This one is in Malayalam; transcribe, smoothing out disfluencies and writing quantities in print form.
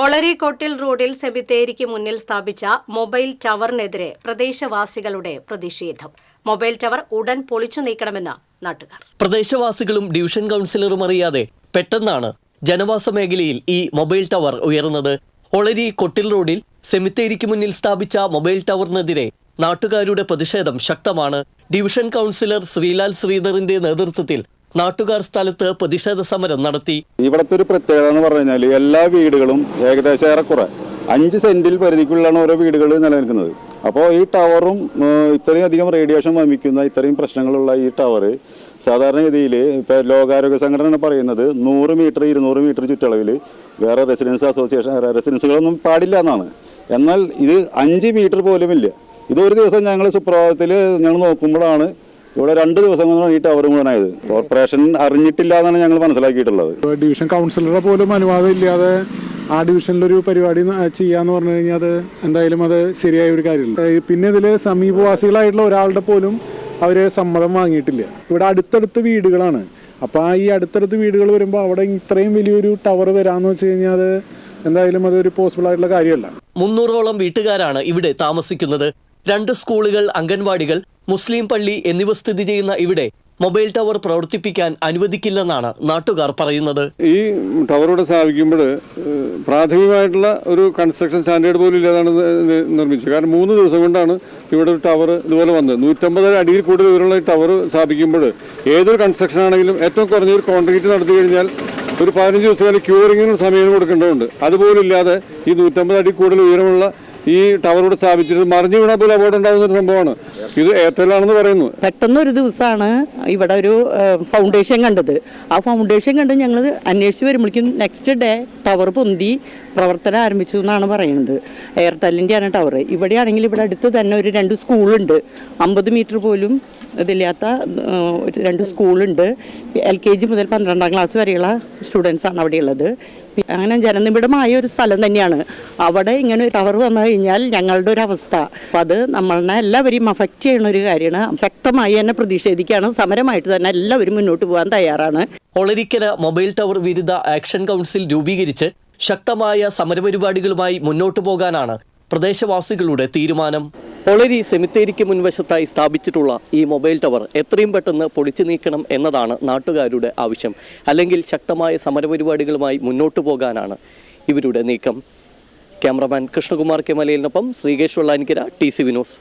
ഒളരിക്കോട്ടിൽ റോഡിൽ സെമിത്തേരിക്ക് മുന്നിൽ സ്ഥാപിച്ച മൊബൈൽ ടവറിനെതിരെ പ്രദേശവാസികളുടെ പ്രതിഷേധം. മൊബൈൽ ടവർ ഉടൻ പൊളിച്ചു നീക്കണമെന്ന് നാട്ടുകാർ. പ്രദേശവാസികളും ഡിവിഷൻ കൗൺസിലറും അറിയാതെ പെട്ടെന്നാണ് ജനവാസ മേഖലയിൽ ഈ മൊബൈൽ ടവർ ഉയർന്നത്. ഒളരി കൊട്ടിൽ റോഡിൽ സെമിത്തേരിക്ക് മുന്നിൽ സ്ഥാപിച്ച മൊബൈൽ ടവറിനെതിരെ നാട്ടുകാരുടെ പ്രതിഷേധം ശക്തമാണ്. ഡിവിഷൻ കൗൺസിലർ ശ്രീലാൽ ശ്രീധറിന്റെ നേതൃത്വത്തിൽ നാട്ടുകാർ സ്ഥലത്ത് പ്രതിഷേധ സമരം നടത്തി. ഇവിടുത്തെ ഒരു പ്രത്യേകത എന്ന് പറഞ്ഞു കഴിഞ്ഞാൽ എല്ലാ വീടുകളും ഏകദേശം ഏറെക്കുറെ 5 സെന്റിൽ പരിധിക്കുള്ളിലാണ് ഓരോ വീടുകൾ നിലനിൽക്കുന്നത്. അപ്പോൾ ഈ ടവറും ഇത്രയും അധികം റേഡിയേഷൻ വമിക്കുന്ന ഇത്രയും പ്രശ്നങ്ങളുള്ള ഈ ടവർ സാധാരണഗതിയിൽ ഇപ്പോൾ ലോകാരോഗ്യ സംഘടന പറയുന്നത് 100 മീറ്റർ 200 മീറ്റർ ചുറ്റളവിൽ വേറെ റെസിഡൻസുകളൊന്നും പാടില്ല എന്നാണ്. എന്നാൽ ഇത് 5 മീറ്റർ പോലും ഇല്ല. ഇതൊരു ദിവസം ഞങ്ങൾ സുപ്രഭാതത്തിൽ ഞങ്ങൾ നോക്കുമ്പോഴാണ് ഇവിടെ 2 ദിവസം കൊണ്ടാണ് ഈ ടവർ മുഴുവനായത്. കോർപ്പറേഷൻ അറിഞ്ഞിട്ടില്ല എന്നാണ് ഞങ്ങൾ മനസ്സിലാക്കിയിട്ടുള്ളത്. ഡിവിഷൻ കൗൺസിലറുടെ പോലും അനുവാദം ഇല്ലാതെ ആ ഡിവിഷനിലൊരു പരിപാടി ചെയ്യാന്ന് പറഞ്ഞു കഴിഞ്ഞാൽ അത് എന്തായാലും അത് ശരിയായ ഒരു കാര്യമില്ല. പിന്നെ ഇതിൽ സമീപവാസികളായിട്ടുള്ള ഒരാളുടെ പോലും അവർ സമ്മതം വാങ്ങിയിട്ടില്ല. ഇവിടെ അടുത്തടുത്ത് വീടുകളാണ്. അപ്പോൾ ഈ അടുത്തടുത്ത് വീടുകൾ വരുമ്പോൾ അവിടെ ഇത്രയും വലിയൊരു ടവർ വരാമെന്ന് വെച്ച് കഴിഞ്ഞാൽ അത് എന്തായാലും അതൊരു പോസിബിൾ ആയിട്ടുള്ള കാര്യമല്ല. 300ഓളം വീട്ടുകാരാണ് ഇവിടെ താമസിക്കുന്നത്. 2 സ്കൂളുകൾ, അംഗൻവാടികൾ, മുസ്ലിം പള്ളി എന്നിവ സ്ഥിതി ചെയ്യുന്ന ഇവിടെ മൊബൈൽ ടവർ പ്രവർത്തിപ്പിക്കാൻ അനുവദിക്കില്ലെന്നാണ് നാട്ടുകാർ പറയുന്നത്. ഈ ടവറോടെ സ്ഥാപിക്കുമ്പോൾ പ്രാഥമികമായിട്ടുള്ള ഒരു കൺസ്ട്രക്ഷൻ സ്റ്റാൻഡേർഡ് പോലും ഇല്ലാതാണ് നിർമ്മിച്ചത്. കാരണം 3 ദിവസം കൊണ്ടാണ് ഇവിടെ ഒരു ടവർ ഇതുപോലെ വന്നത്. 150 അടിയിൽ കൂടുതൽ ഉയരമുള്ള ഈ ടവർ സ്ഥാപിക്കുമ്പോൾ ഏതൊരു കൺസ്ട്രക്ഷൻ ആണെങ്കിലും ഏറ്റവും കുറഞ്ഞ ഒരു കോൺക്രീറ്റ് നടത്തി കഴിഞ്ഞാൽ ഒരു 15 ദിവസം ക്യൂറിങ്ങിന് സമയം കൊടുക്കേണ്ടതുണ്ട്. അതുപോലും ഇല്ലാതെ ഈ 150 അടി കൂടുതൽ ഉയരമുള്ള ഈ ടവറോട് സ്ഥാപിച്ചിട്ട് മറിഞ്ഞു വീണാൽ പോലും അപകടം ഉണ്ടാകുന്ന ഒരു സംഭവമാണ്. ഇത് എയർടെലാണെന്ന് പറയുന്നു. പെട്ടെന്നൊരു ദിവസമാണ് ഇവിടെ ഒരു ഫൗണ്ടേഷൻ കണ്ടത്. ആ ഫൗണ്ടേഷൻ കണ്ട് ഞങ്ങൾ അന്വേഷിച്ച് വരുമ്പോഴേക്കും നെക്സ്റ്റ് ഡേ ടവർ പൊന്തി പ്രവർത്തനം ആരംഭിച്ചു എന്നാണ് പറയുന്നത്. എയർടെല്ലിൻ്റെയാണ് ടവർ. ഇവിടെയാണെങ്കിൽ ഇവിടെ അടുത്ത് തന്നെ ഒരു 2 സ്കൂളുണ്ട്. 50 മീറ്റർ പോലും ഇതില്ലാത്ത 2 സ്കൂളുണ്ട്. LKG മുതൽ 12ാം ക്ലാസ് വരെയുള്ള സ്റ്റുഡൻസാണ് അവിടെയുള്ളത്. അങ്ങനെ ജനനിബിഡമായ ഒരു സ്ഥലം തന്നെയാണ്. അവിടെ ഇങ്ങനെ ഒരു ടവർ വന്നു കഴിഞ്ഞാൽ ഞങ്ങളുടെ ഒരു അവസ്ഥ അത് നമ്മളെ എല്ലാവരെയും അഫക്റ്റ് ചെയ്യുന്ന ഒരു കാര്യമാണ്. ശക്തമായി തന്നെ പ്രതിഷേധിക്കുകയാണ്. സമരമായിട്ട് തന്നെ എല്ലാവരും മുന്നോട്ട് പോകാൻ തയ്യാറാണ്. ഒളരിക്കര മൊബൈൽ ടവർ വിരുദ്ധ ആക്ഷൻ കൗൺസിൽ രൂപീകരിച്ച് ശക്തമായ സമരപരിപാടികളുമായി മുന്നോട്ടു പോകാനാണ് പ്രദേശവാസികളുടെ തീരുമാനം. ഒളരി സെമിത്തേരിക്ക് മുൻവശത്തായി സ്ഥാപിച്ചിട്ടുള്ള ഈ മൊബൈൽ ടവർ എത്രയും പെട്ടെന്ന് പൊളിച്ചു നീക്കണം എന്നതാണ് നാട്ടുകാരുടെ ആവശ്യം. അല്ലെങ്കിൽ ശക്തമായ സമരപരിപാടികളുമായി മുന്നോട്ടു പോകാനാണ് ഇവരുടെ നീക്കം. ക്യാമറമാൻ കൃഷ്ണകുമാർ കെ മലയിലിനൊപ്പം ശ്രീകേഷ് വെള്ളാനിക്കര, TCV ന്യൂസ്.